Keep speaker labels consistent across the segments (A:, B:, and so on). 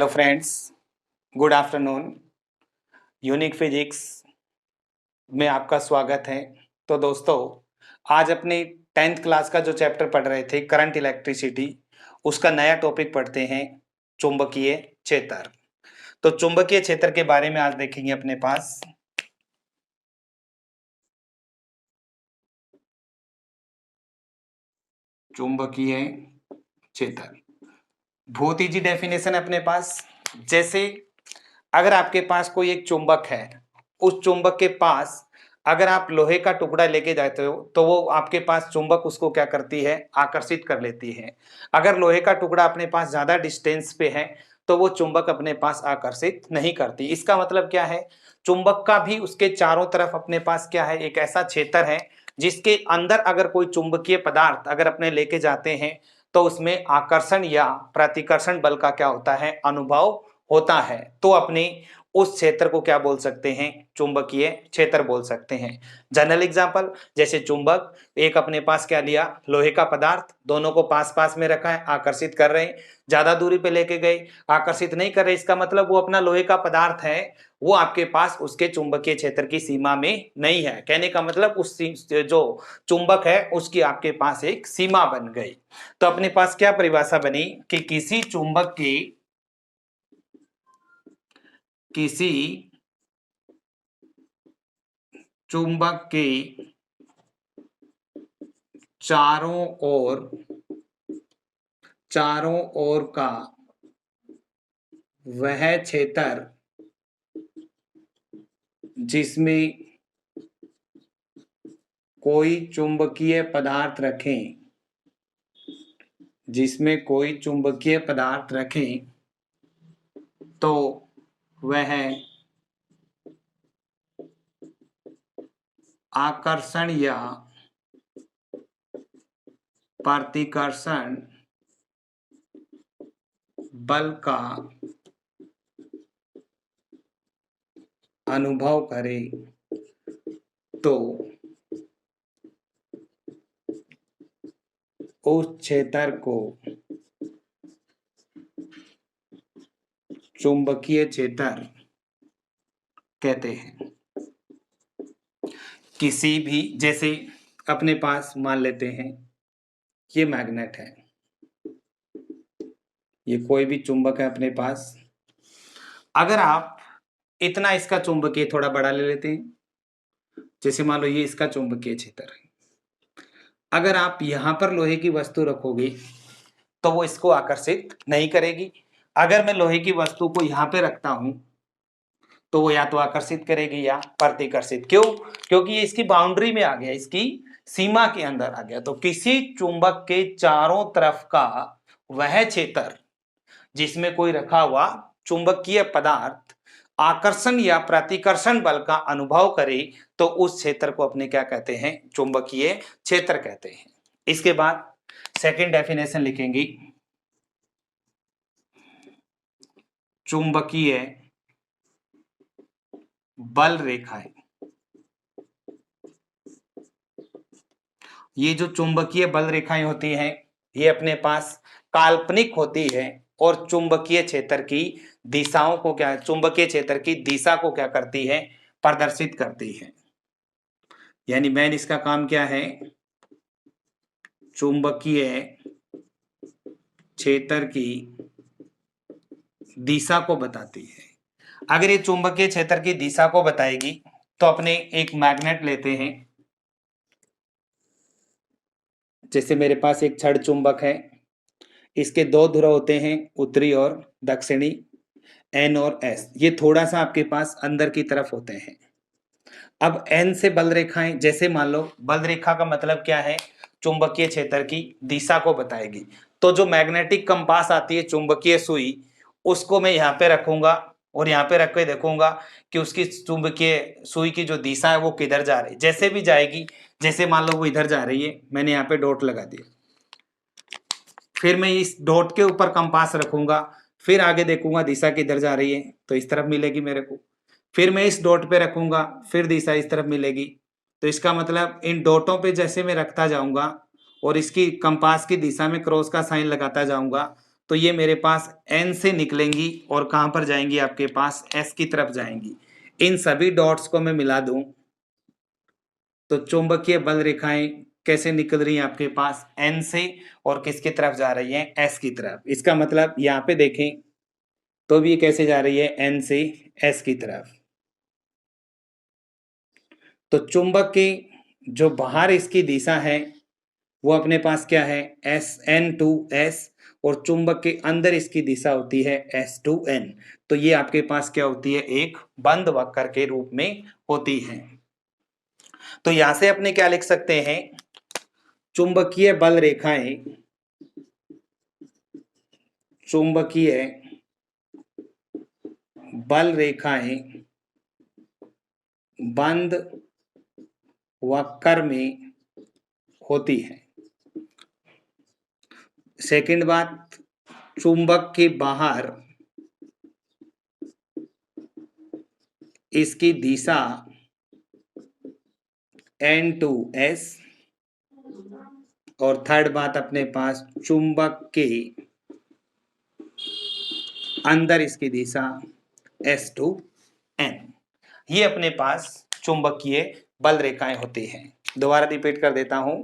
A: Hello friends, good afternoon. Unique physics में आपका स्वागत है। तो दोस्तों, आज अपनी 10th क्लास का जो चैप्टर पढ़ रहे थे करंट इलेक्ट्रिसिटी, उसका नया टॉपिक पढ़ते हैं, चुंबकीय क्षेत्र। तो चुंबकीय क्षेत्र के बारे में आज देखेंगे अपने पास। चुंबकीय क्षेत्र बहुत इजी डेफिनेशन है अपने पास। जैसे अगर आपके पास कोई एक चुंबक है, उस चुंबक के पास अगर आप लोहे का टुकड़ा लेके जाते हो तो वो आपके पास चुंबक उसको क्या करती है, आकर्षित कर लेती है। अगर लोहे का टुकड़ा अपने पास ज्यादा डिस्टेंस पे है तो वो चुंबक अपने पास आकर्षित नहीं करती। इसका मतलब क्या है, चुंबक का भी उसके चारों तरफ अपने पास क्या है, एक ऐसा क्षेत्र है जिसके अंदर अगर कोई चुंबकीय पदार्थ अगर अपने लेके जाते हैं तो उसमें आकर्षण या प्रतिकर्षण बल का क्या होता है, अनुभव होता है। तो अपने उस क्षेत्र को क्या बोल सकते हैं, चुंबकीय क्षेत्र बोल सकते हैं। जनरल एग्जांपल, जैसे चुंबक एक अपने पास क्या लिया, लोहे का पदार्थ, दोनों को पास पास में रखा है, आकर्षित कर रहे हैं। ज्यादा दूरी पे लेके गए, आकर्षित नहीं कर रहे, इसका मतलब वो अपना लोहे का पदार्थ है, वो आपके पास उसके चुंबकीय क्षेत्र की सीमा में नहीं है। कहने का मतलब उस जो चुंबक है उसकी आपके पास एक सीमा बन गई। तो अपने पास क्या परिभाषा बनी कि किसी चुंबक के चारों ओर का वह क्षेत्र जिसमें कोई चुंबकीय पदार्थ रखें, तो वह आकर्षण या प्रतिकर्षण बल का अनुभव करे तो उस क्षेत्र को चुंबकीय क्षेत्र कहते हैं। किसी भी, जैसे अपने पास मान लेते हैं ये मैग्नेट है, ये कोई भी चुंबक है अपने पास। अगर आप इतना इसका चुंबकीय थोड़ा बड़ा ले लेते हैं, जैसे मान लो ये इसका चुंबकीय क्षेत्र है, अगर आप यहां पर लोहे की वस्तु रखोगे तो वो इसको आकर्षित नहीं करेगी। अगर मैं लोहे की वस्तु को यहां पे रखता हूं तो वो या तो आकर्षित करेगी या प्रतिकर्षित। क्यों? क्योंकि ये इसकी बाउंड्री में आ गया, इसकी सीमा के अंदर आ गया। तो किसी चुंबक के चारों तरफ का वह क्षेत्र जिसमें कोई रखा हुआ चुंबकीय पदार्थ आकर्षण या प्रतिकर्षण बल का अनुभव करे तो उस क्षेत्र को अपने क्या कहते हैं, चुंबकीय क्षेत्र कहते हैं। इसके बाद सेकंड डेफिनेशन लिखेंगे, चुंबकीय बल रेखाएं। ये जो चुंबकीय बल रेखाएं होती हैं ये अपने पास काल्पनिक होती है और चुंबकीय क्षेत्र की दिशाओं को क्या, चुंबकीय क्षेत्र की दिशा को क्या करती है, प्रदर्शित करती है। यानी मेन इसका काम क्या है, चुंबकीय क्षेत्र की दिशा को बताती है। अगर ये चुंबकीय क्षेत्र की दिशा को बताएगी तो अपने एक मैग्नेट लेते हैं, जैसे मेरे पास एक छड़ चुंबक है, इसके दो ध्रुव होते हैं, उत्तरी और दक्षिणी, N और S। ये थोड़ा सा आपके पास अंदर की तरफ होते हैं। अब N से बल रेखाएं, जैसे मान लो बल रेखा का मतलब क्या है, चुंबकीय क्षेत्र की दिशा को बताएगी। तो जो मैग्नेटिक कंपास आती है, चुंबकीय सुई, उसको मैं यहाँ पे रखूंगा और यहाँ पे रख के देखूंगा कि उसकी चुंबकीय सुई की जो दिशा है वो किधर जा रही है। जैसे भी जाएगी, जैसे मान लो वो इधर जा रही है, मैंने यहाँ पे डॉट लगा दिया, फिर मैं इस डॉट के ऊपर कंपास रखूंगा, फिर आगे देखूंगा दिशा किधर जा रही है तो इस तरफ मिलेगी मेरे को। फिर मैं इस डॉट पे रखूंगा, फिर दिशा इस तरफ मिलेगी। तो इसका मतलब इन डॉटों पे जैसे मैं रखता जाऊंगा और इसकी कंपास की दिशा में क्रॉस का साइन लगाता जाऊंगा तो ये मेरे पास N से निकलेंगी और कहां पर जाएंगी, आपके पास S की तरफ जाएंगी। इन सभी डॉट्स को मैं मिला दूं तो चुंबकीय बल रेखाएं कैसे निकल रही हैं आपके पास, N से, और किसकी तरफ जा रही हैं, S की तरफ। इसका मतलब यहाँ पे देखें तो भी ये कैसे जा रही है, N से S की तरफ। तो चुंबक की जो बाहर इसकी दिशा है वो अपने पास क्या है, SN2S, और चुंबक के अंदर इसकी दिशा होती है S2N। तो ये आपके पास क्या होती है, एक बंद वक्र के रूप में होती है। तो यहां से अपने क्या लिख सकते हैं, चुंबकीय बल रेखाएं, चुंबकीय बल रेखाएं बंद वक्र में होती है। सेकंड बात, चुंबक के बाहर इसकी दिशा N2S, और थर्ड बात अपने पास चुंबक के अंदर इसकी दिशा S2N। ये अपने पास चुंबकीय बल रेखाएं होती हैं। दोबारा रिपीट कर देता हूं।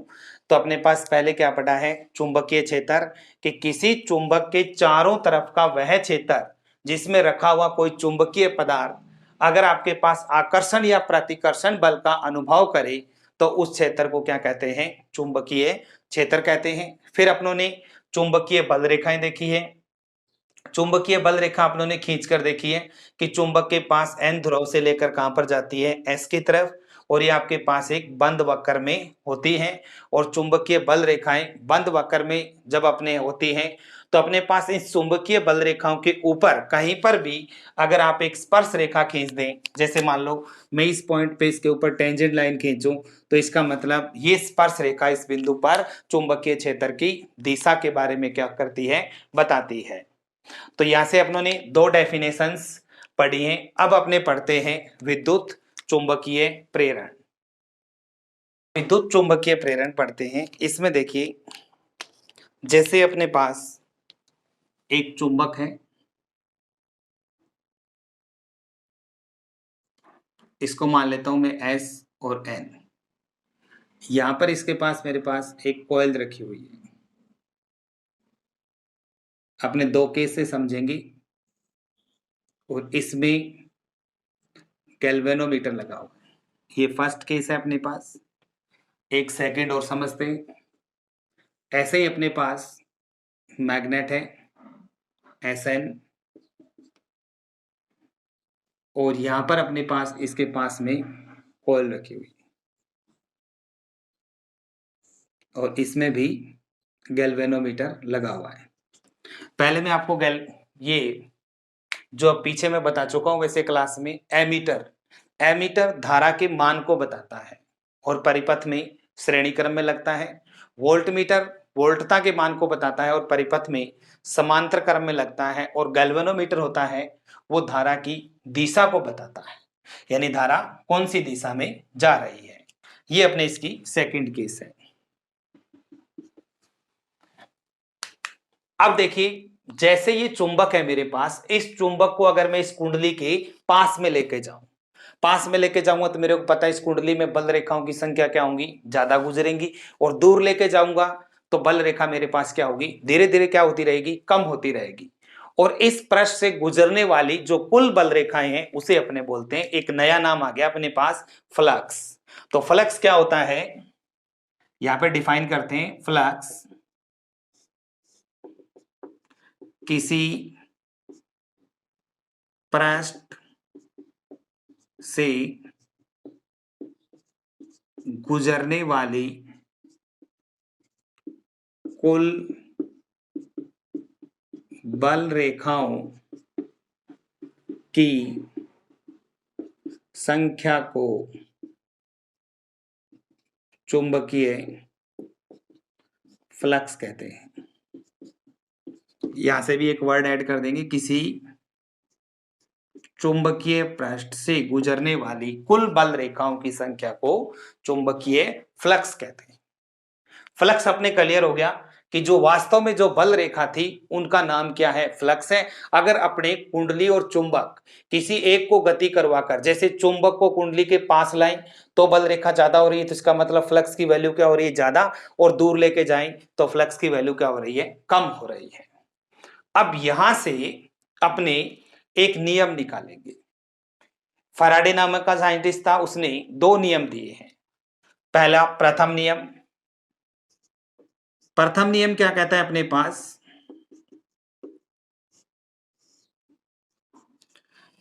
A: तो अपने पास पहले क्या पढ़ा है, चुंबकीय क्षेत्र, कि किसी चुंबक के चारों तरफ का वह क्षेत्र जिसमें रखा हुआ कोई चुंबकीय पदार्थ अगर आपके पास आकर्षण या प्रतिकर्षण बल का अनुभव करे तो उस क्षेत्र को क्या कहते हैं, चुंबकीय क्षेत्र कहते हैं। फिर अपनों ने चुंबकीय बल रेखाएं देखी है। चुंबकीय बल रेखा आप लोगों ने खींच कर देखी है कि चुंबक के पास N ध्रुव से लेकर कहां पर जाती है, S की तरफ, और ये आपके पास एक बंद वक्र में होती है। और चुंबकीय बल रेखाएं बंद वक्र में जब अपने होती हैं तो अपने पास इस चुंबकीय बल रेखाओं के ऊपर कहीं पर भी अगर आप एक स्पर्श रेखा खींच दें, जैसे मान लो मैं इस पॉइंट पे इसके ऊपर टेंजेंट लाइन खींचूं, तो इसका मतलब ये स्पर्श रेखा इस बिंदु पर चुंबकीय क्षेत्र की दिशा के बारे में क्या करती है, बताती है। तो यहां से अपनों ने दो डेफिनेशंस पढ़ी हैं। अब अपने पढ़ते हैं विद्युत चुंबकीय प्रेरण। विद्युत चुंबकीय प्रेरण पढ़ते हैं। इसमें देखिए, जैसे अपने पास एक चुंबक है, इसको मान लेता हूं मैं S और N। यहां पर इसके पास मेरे पास एक कॉइल रखी हुई है। अपने दो केस से समझेंगे, और इसमें गैल्वेनोमीटर लगा हुआ है। ये फर्स्ट केस है अपने पास। एक सेकंड और समझते हैं। ऐसे ही अपने पास मैग्नेट है SN, और यहां पर अपने पास इसके पास में कॉइल रखी हुई, और इसमें भी गैल्वेनोमीटर लगा हुआ है। पहले मैं आपको ये जो अब पीछे मैं बता चुका हूं वैसे क्लास में, एमीटर, एमीटर धारा के मान को बताता है और परिपथ में श्रेणी क्रम में लगता है। वोल्टमीटर वोल्टता के मान को बताता है और परिपथ में समांतर क्रम में लगता है। और गैल्वेनोमीटर होता है वो धारा की दिशा को बताता है, यानी धारा कौन सी दिशा में जा रही है। ये अपने इसकी सेकंड केस है। अब देखिए, जैसे ये चुंबक है मेरे पास, इस चुंबक को अगर मैं इस कुंडली के पास में लेके जाऊं, पास में लेके जाऊंगा तो मेरे को पता है इस कुंडली में बल रेखाओं की संख्या क्या होंगी, ज्यादा गुजरेंगी। और दूर लेके जाऊंगा तो बल रेखा मेरे पास क्या होगी, धीरे धीरे क्या होती रहेगी, कम होती रहेगी। और इस पृष्ठ से गुजरने वाली जो कुल बल रेखाएं हैं उसे अपने बोलते हैं, एक नया नाम आ गया अपने पास, फ्लक्स। तो फ्लक्स क्या होता है, यहां पे डिफाइन करते हैं। फ्लक्स किसी पृष्ठ से गुजरने वाली कुल बल रेखाओं की संख्या को चुंबकीय फ्लक्स कहते हैं। यहां से भी एक वर्ड ऐड कर देंगे, किसी चुंबकीय पृष्ठ से गुजरने वाली कुल बल रेखाओं की संख्या को चुंबकीय फ्लक्स कहते हैं। फ्लक्स अपने क्लियर हो गया कि जो वास्तव में जो बल रेखा थी उनका नाम क्या है, फ्लक्स है। अगर अपने कुंडली और चुंबक किसी एक को गति करवाकर, जैसे चुंबक को कुंडली के पास लाएं तो बल रेखा ज्यादा हो रही है, तो इसका मतलब फ्लक्स की वैल्यू क्या हो रही है, ज्यादा, और दूर लेके जाएं तो फ्लक्स की वैल्यू क्या हो रही है, कम हो रही है। अब यहां से अपने एक नियम निकालेंगे। फैराडे नामक का साइंटिस्ट था, उसने दो नियम दिए हैं। पहला प्रथम नियम क्या कहता है अपने पास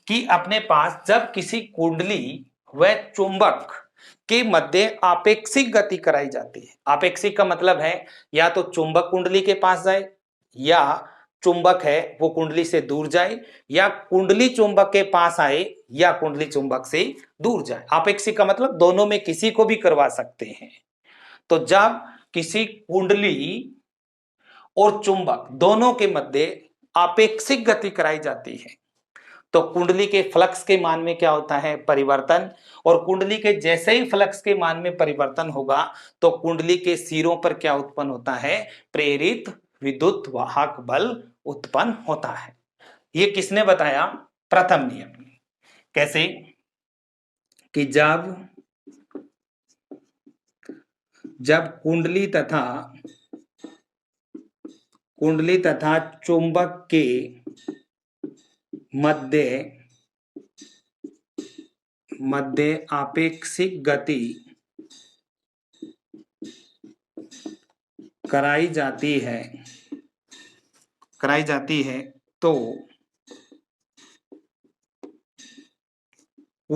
A: कि अपने पास जब किसी कुंडली व चुंबक के मध्य आपेक्षिक गति कराई जाती है, आपेक्षिक का मतलब है या तो चुंबक कुंडली के पास जाए, या चुंबक है वो कुंडली से दूर जाए, या कुंडली चुंबक के पास आए, या कुंडली चुंबक से दूर जाए। आपेक्षिक का मतलब दोनों में किसी को भी करवा सकते हैं। तो जब किसी कुंडली और चुंबक दोनों के मध्य आपेक्षिक गति कराई जाती है तो कुंडली के फ्लक्स के मान में क्या होता है, परिवर्तन। और कुंडली के जैसे ही फ्लक्स के मान में परिवर्तन होगा तो कुंडली के सिरों पर क्या उत्पन्न होता है, प्रेरित विद्युत वाहक बल उत्पन्न होता है। ये किसने बताया, प्रथम नियम। कैसे कि जब कुंडली तथा चुंबक के मध्य आपेक्षिक गति कराई जाती है तो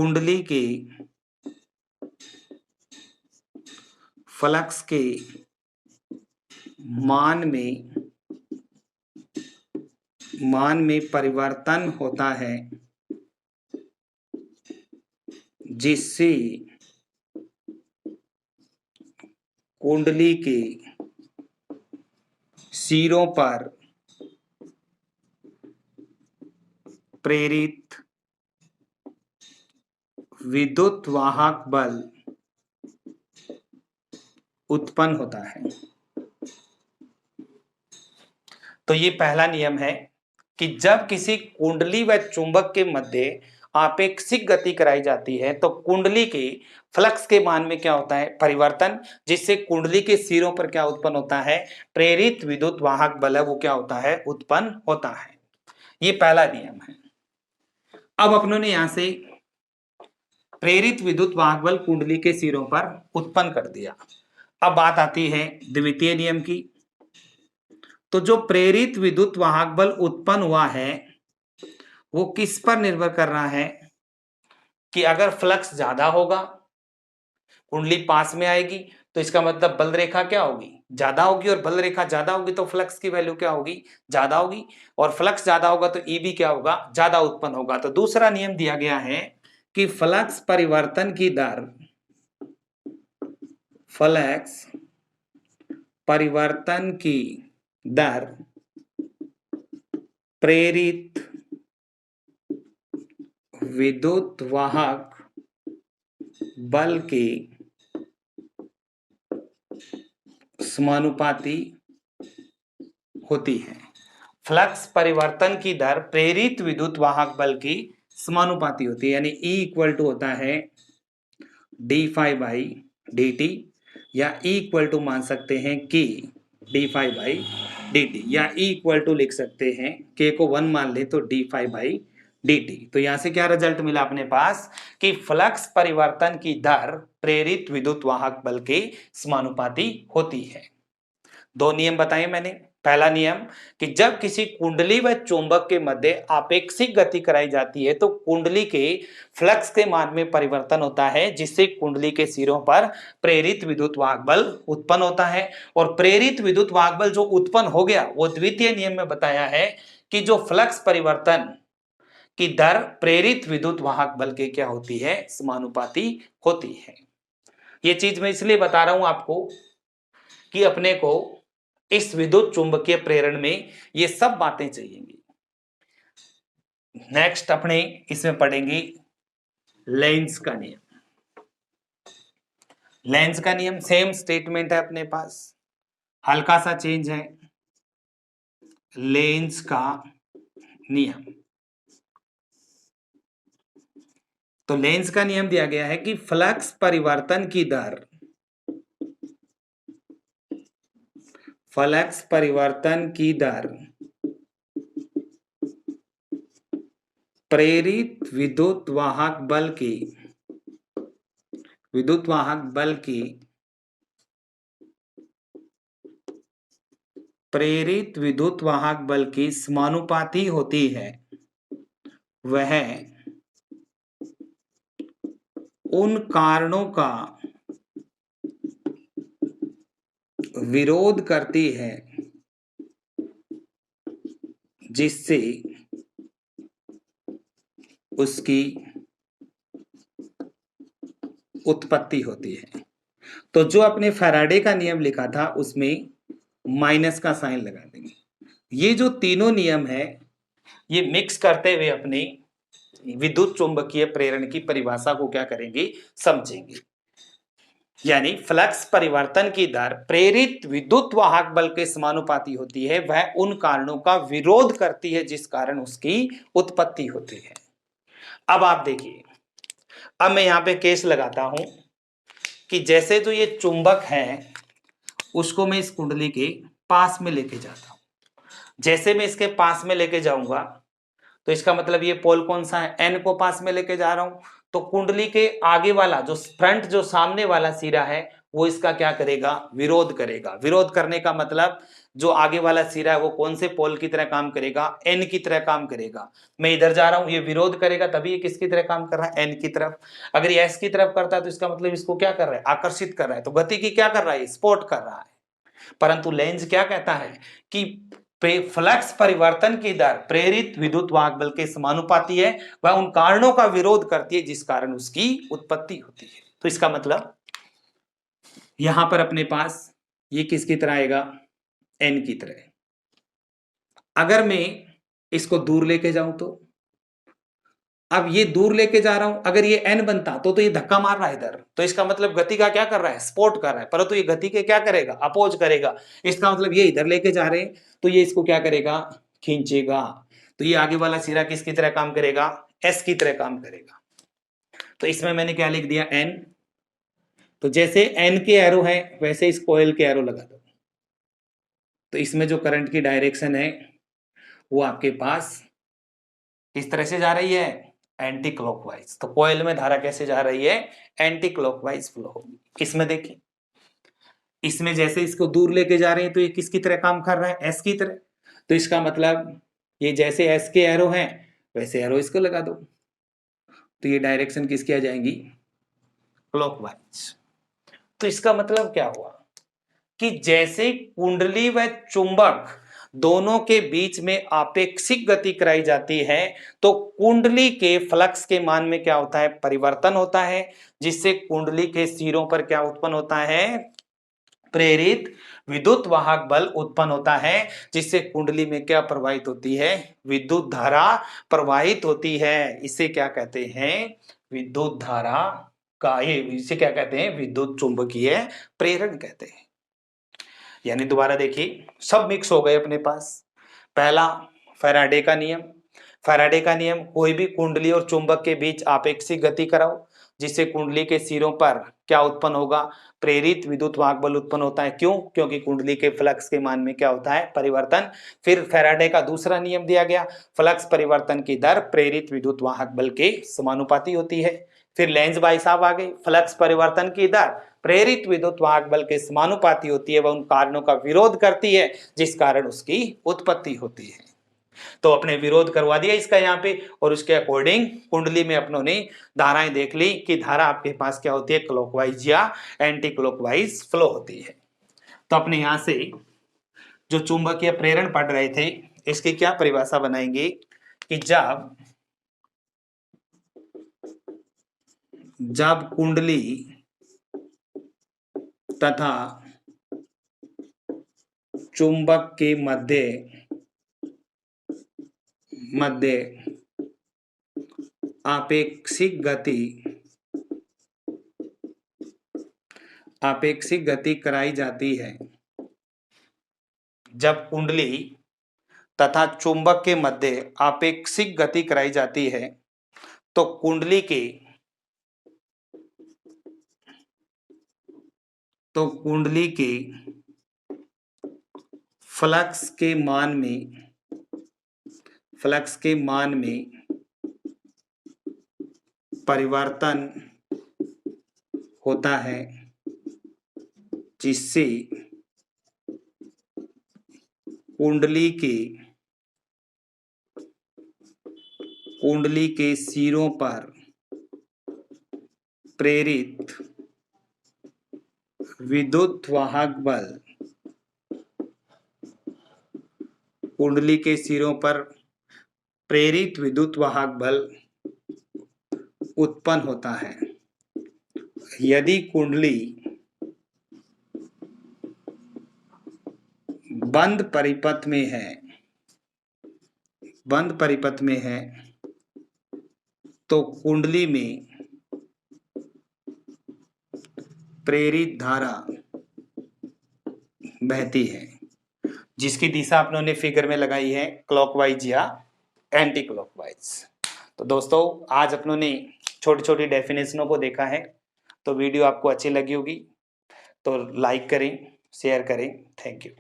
A: कुंडली के फ्लक्स के मान में परिवर्तन होता है, जिससे कुंडली के सिरों पर प्रेरित विद्युत वाहक बल उत्पन्न होता है। तो ये पहला नियम है कि जब किसी कुंडली व चुंबक के मध्य आपेक्षिक गति कराई जाती है तो कुंडली के फ्लक्स के मान में क्या होता है, परिवर्तन, जिससे कुंडली के सिरों पर क्या उत्पन्न होता है, प्रेरित विद्युत वाहक बल वो क्या होता है, उत्पन्न होता है। ये पहला नियम है। अब अपनों ने यहां से प्रेरित विद्युत वाहक बल कुंडली के सिरों पर उत्पन्न कर दिया। अब बात आती है द्वितीय नियम की। तो जो प्रेरित विद्युत वाहक बल उत्पन्न हुआ है वो किस पर निर्भर कर रहा है कि अगर फ्लक्स ज्यादा होगा, कुंडली पास में आएगी, तो इसका मतलब बल रेखा क्या होगी, ज्यादा होगी, और बल रेखा ज्यादा होगी तो फ्लक्स की वैल्यू क्या होगी, ज्यादा होगी, और फ्लक्स ज्यादा होगा तो ई भी क्या होगा, ज्यादा उत्पन्न होगा। तो दूसरा नियम दिया गया है कि फ्लक्स परिवर्तन की दर प्रेरित विद्युत वाहक बल के समानुपाती होती है। फ्लक्स परिवर्तन की दर प्रेरित विद्युत वाहक बल की समानुपाती होती है, यानी E इक्वल टू होता है d∅dt, या E इक्वल टू मान सकते हैं K d∅dt, या E इक्वल टू लिख सकते हैं K को 1 मान ले तो d∅dt। तो यहां से क्या रिजल्ट मिला अपने पास कि फ्लक्स परिवर्तन की दर प्रेरित विद्युत वाहक बल के समानुपाती होती है। दो नियम बताए मैंने। पहला नियम कि जब किसी कुंडली व चुंबक के मध्य आपेक्षिक गति कराई जाती है तो कुंडली के फ्लक्स के मान में परिवर्तन होता है, जिससे कुंडली के सिरों पर प्रेरित विद्युत वाहक बल उत्पन्न होता है। और प्रेरित विद्युत वाहक बल जो उत्पन्न हो गया वो द्वितीय नियम में बताया है कि जो फ्लक्स परिवर्तन की दर प्रेरित विद्युत वाहक बल के क्या होती है, समानुपाती होती है। ये चीज मैं इसलिए बता रहा हूं आपको कि अपने को इस विद्युत चुंबकीय प्रेरण में ये सब बातें चाहिएंगी। नेक्स्ट अपने इसमें पढ़ेंगे लेंज का नियम। लेंज का नियम सेम स्टेटमेंट है अपने पास। हल्का सा चेंज है, लेंज का नियम। तो लेंज का नियम दिया गया है कि फ्लक्स परिवर्तन की दर, फ्लक्स परिवर्तन की दर प्रेरित विद्युत वाहक बल की, विद्युत वाहक बल की, प्रेरित विद्युत वाहक बल की समानुपाती होती है। वह उन कारणों का विरोध करती है जिससे उसकी उत्पत्ति होती है। तो जो अपने फैराडे का नियम लिखा था उसमें माइनस का साइन लगा देंगे। ये जो तीनों नियम है ये मिक्स करते हुए अपनी विद्युत चुंबकीय प्रेरण की परिभाषा को क्या करेंगे, समझेंगे। यानी फ्लक्स परिवर्तन की दर प्रेरित विद्युत वाहक बल के समानुपाती होती है, वह उन कारणों का विरोध करती है जिस कारण उसकी उत्पत्ति होती है। अब आप देखिए, अब मैं यहां पे केस लगाता हूं कि जैसे जो ये चुंबक है उसको मैं इस कुंडली के पास में लेके जाता हूं। जैसे मैं इसके पास में लेके जाऊंगा तो इसका मतलब ये पोल कौन सा है, एन को पास में लेके जा रहा हूं। तो कुंडली के आगे वाला जो फ्रंट, जो सामने वाला सिरा है वो इसका क्या करेगा, विरोध करेगा। विरोध करने का मतलब जो आगे वाला सिरा है वो कौन से पोल की तरह काम करेगा, एन की तरह काम करेगा। मैं इधर जा रहा हूं, ये विरोध करेगा, तभी ये किसकी तरह काम कर रहा है, एन की तरफ। अगर ये एस की तरफ करता है तो इसका मतलब इसको क्या कर रहा है, आकर्षित कर रहा है। तो गति की क्या कर रहा है, स्पोर्ट कर रहा है। परंतु लेंज क्या कहता है कि फ्लक्स परिवर्तन की दर प्रेरित विद्युत वाहक बल के समानुपाती है, वह उन कारणों का विरोध करती है जिस कारण उसकी उत्पत्ति होती है। तो इसका मतलब यहां पर अपने पास ये किसकी तरह आएगा, एन की तरह। अगर मैं इसको दूर लेके जाऊं तो अब ये दूर लेके जा रहा हूं, अगर ये एन बनता तो ये धक्का मार रहा है इधर, तो इसका मतलब गति का क्या कर रहा है, सपोर्ट कर रहा है। परंतु ये गति के क्या करेगा, अपोज करेगा। इसका मतलब ये इधर लेके जा रहे हैं तो ये इसको क्या करेगा, खींचेगा। तो ये आगे वाला सिरा किसकी तरह काम करेगा, एस की तरह काम करेगा। तो इसमें मैंने क्या लिख दिया, एन। तो जैसे एन के एरो है वैसे इस कोयल के एरो लगा दो। तो इसमें जो करंट की डायरेक्शन है वो आपके पास किस तरह से जा रही है, एंटी क्लॉकवाइज। तो कॉइल में धारा कैसे जा रही है, एंटी क्लॉकवाइज फ्लो होगी। इसमें देखिए, इसमें जैसे इसको दूर लेके जा रहे हैं तो ये किसकी तरह काम कर रहा है, एस की तरह। तो इसका मतलब ये जैसे एस के एरो हैं वैसे एरो इसको लगा दो, तो ये डायरेक्शन किसकी आ जाएंगी, क्लॉकवाइज। तो इसका मतलब क्या हुआ कि जैसे कुंडली व चुंबक दोनों के बीच में आपेक्षिक गति कराई जाती है तो कुंडली के फ्लक्स के मान में क्या होता है, परिवर्तन होता है, जिससे कुंडली के सिरों पर क्या उत्पन्न होता है, प्रेरित विद्युत वाहक बल उत्पन्न होता है, जिससे कुंडली में क्या प्रवाहित होती है, विद्युत धारा प्रवाहित होती है। इसे क्या कहते हैं, विद्युत धारा का, ये इसे क्या कहते हैं, विद्युत चुंबकीय प्रेरण कहते हैं। यानी दोबारा देखिए, सब मिक्स हो गए अपने पास। पहला फैराडे का नियम, फैराडे का नियम, कोई भी कुंडली और चुंबक के बीच आपेक्षिक गति कराओ जिससे कुंडली के सिरों पर क्या उत्पन्न होगा, प्रेरित विद्युत वाहक बल उत्पन्न होता है। क्यों, क्योंकि कुंडली के फ्लक्स के मान में क्या होता है, परिवर्तन। फिर फैराडे का दूसरा नियम दिया गया, फ्लक्स परिवर्तन की दर प्रेरित विद्युत वाहक बल के समानुपाती होती है। फिर लेंज भाई साहब आ गए, फ्लक्स परिवर्तन की दर प्रेरित विद्युत वाहक बल के समानुपाती होती है, वह उन कारणों का विरोध करती है जिस कारण उसकी उत्पत्ति होती है। तो अपने विरोध करवा दिया इसका यहाँ पे, और उसके अकॉर्डिंग कुंडली में अपनों ने धाराएं देख ली कि धारा आपके पास क्या होती है, क्लॉकवाइज या एंटी क्लॉकवाइज फ्लो होती है। तो अपने यहां से जो चुंबकीय प्रेरण पढ़ रहे थे इसकी क्या परिभाषा बनाएंगे कि जब कुंडली तथा चुंबक के मध्य मध्य आपेक्षिक गति कराई जाती है जब कुंडली तथा चुंबक के मध्य आपेक्षिक गति कराई जाती है तो कुंडली के फ्लक्स के मान में परिवर्तन होता है, जिससे कुंडली के सिरों पर प्रेरित विद्युत वाहक बल कुंडली के सिरों पर प्रेरित विद्युत वाहक बल उत्पन्न होता है। यदि कुंडली बंद परिपथ में है तो कुंडली में प्रेरित धारा बहती है, जिसकी दिशा अपनों फिगर में लगाई है क्लॉकवाइज या एंटी क्लॉकवाइज। तो दोस्तों आज अपनों ने छोटी छोटी डेफिनेशनों को देखा है। तो वीडियो आपको अच्छी लगी होगी तो लाइक करें, शेयर करें। Thank you.